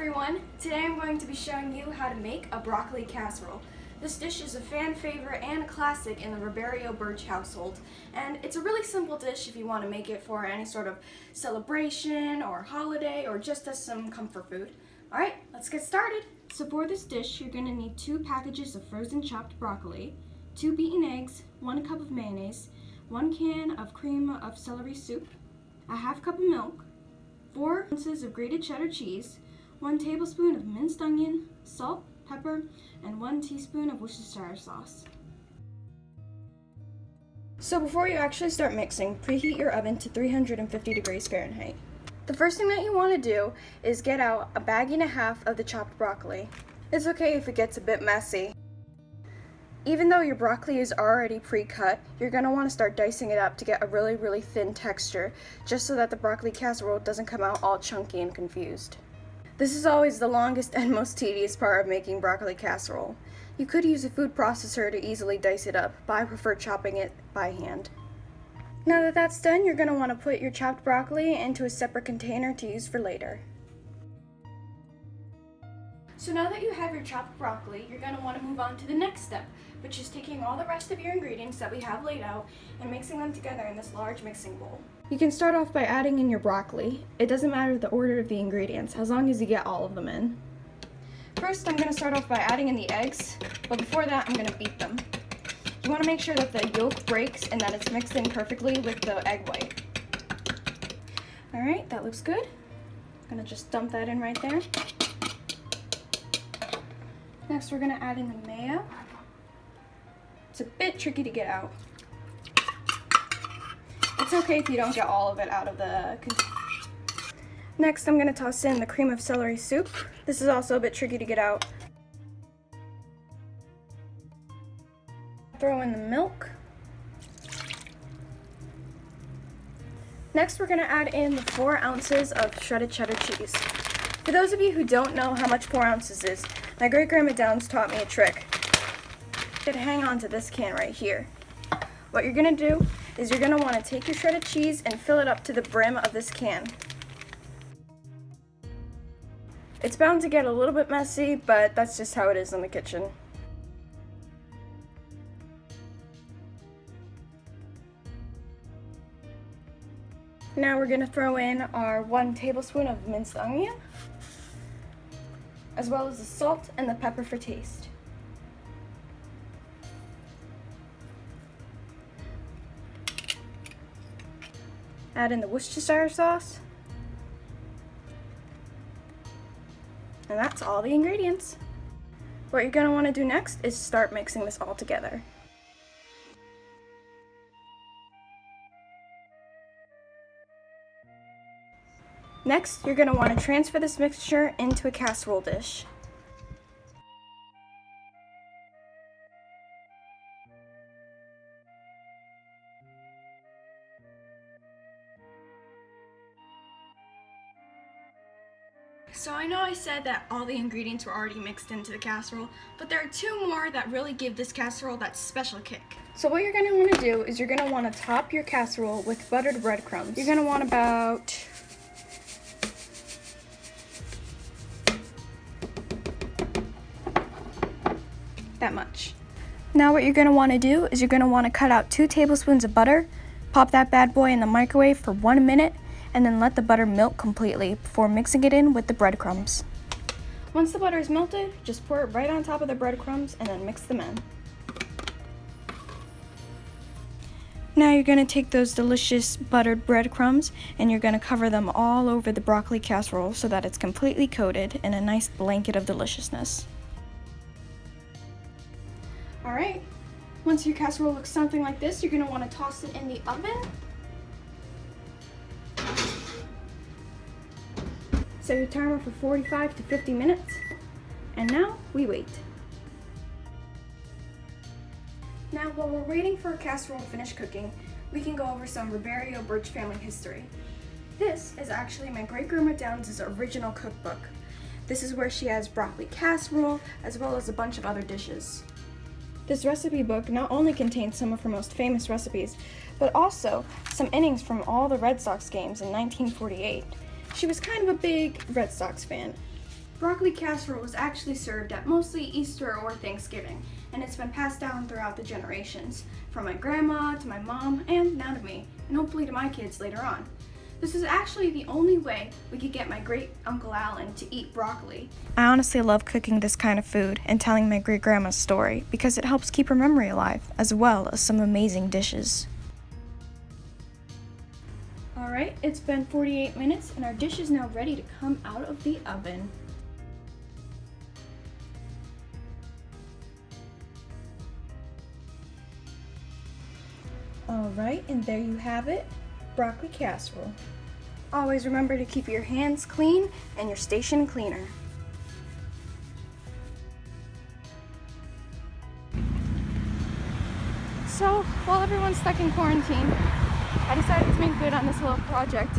everyone! Today I'm going to be showing you how to make a broccoli casserole. This dish is a fan favorite and a classic in the Ribeiro Birch household, and it's a really simple dish if you want to make it for any sort of celebration or holiday or just as some comfort food. Alright, let's get started! So for this dish you're going to need 2 packages of frozen chopped broccoli, 2 beaten eggs, 1 cup of mayonnaise, 1 can of cream of celery soup, a half cup of milk, 4 ounces of grated cheddar cheese, 1 tablespoon of minced onion, salt, pepper, and 1 teaspoon of Worcestershire sauce. So before you actually start mixing, preheat your oven to 350 degrees Fahrenheit. The first thing that you want to do is get out a baggie and a half of the chopped broccoli. It's okay if it gets a bit messy. Even though your broccoli is already pre-cut, you're going to want to start dicing it up to get a really thin texture, just so that the broccoli casserole doesn't come out all chunky and confused. This is always the longest and most tedious part of making broccoli casserole. You could use a food processor to easily dice it up, but I prefer chopping it by hand. Now that that's done, you're going to want to put your chopped broccoli into a separate container to use for later. So now that you have your chopped broccoli, you're going to want to move on to the next step, which is taking all the rest of your ingredients that we have laid out and mixing them together in this large mixing bowl. You can start off by adding in your broccoli. It doesn't matter the order of the ingredients, as long as you get all of them in. First, I'm going to start off by adding in the eggs, but before that, I'm going to beat them. You want to make sure that the yolk breaks and that it's mixed in perfectly with the egg white. Alright, that looks good. I'm going to just dump that in right there. Next, we're going to add in the mayo. It's a bit tricky to get out. It's okay if you don't get all of it out of the container. Next, I'm going to toss in the cream of celery soup. This is also a bit tricky to get out. Throw in the milk. Next, we're going to add in the 4 ounces of shredded cheddar cheese. For those of you who don't know how much 4 ounces is, my great-grandma Downs taught me a trick. You should hang on to this can right here. What you're going to do is you're going to want to take your shredded cheese and fill it up to the brim of this can. It's bound to get a little bit messy, but that's just how it is in the kitchen. Now we're going to throw in our 1 tablespoon of minced onion, as well as the salt and the pepper for taste. Add in the Worcestershire sauce. And that's all the ingredients. What you're going to want to do next is start mixing this all together. Next, you're going to want to transfer this mixture into a casserole dish. So I know I said that all the ingredients were already mixed into the casserole, but there are 2 more that really give this casserole that special kick. So what you're going to want to do is you're going to want to top your casserole with buttered breadcrumbs. You're going to want about that much. Now what you're going to want to do is you're going to want to cut out 2 tablespoons of butter, pop that bad boy in the microwave for 1 minute, and then let the butter melt completely before mixing it in with the breadcrumbs. Once the butter is melted, just pour it right on top of the breadcrumbs and then mix them in. Now you're going to take those delicious buttered breadcrumbs and you're going to cover them all over the broccoli casserole so that it's completely coated in a nice blanket of deliciousness. Alright, once your casserole looks something like this, you're going to want to toss it in the oven. Set your timer for 45 to 50 minutes, and now we wait. Now while we're waiting for our casserole to finish cooking, we can go over some Ribeiro Birch family history. This is actually my great-grandma Downs' original cookbook. This is where she has broccoli casserole, as well as a bunch of other dishes. This recipe book not only contains some of her most famous recipes, but also some innings from all the Red Sox games in 1948. She was kind of a big Red Sox fan. Broccoli casserole was actually served at mostly Easter or Thanksgiving, and it's been passed down throughout the generations, from my grandma to my mom and now to me, and hopefully to my kids later on. This is actually the only way we could get my great Uncle Alan to eat broccoli. I honestly love cooking this kind of food and telling my great grandma's story because it helps keep her memory alive, as well as some amazing dishes. Alright, it's been 48 minutes and our dish is now ready to come out of the oven. Alright, and there you have it, broccoli casserole. Always remember to keep your hands clean and your station cleaner. So, while everyone's stuck in quarantine, I decided to make good on this little project.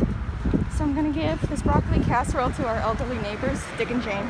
So I'm gonna give this broccoli casserole to our elderly neighbors, Dick and Jane.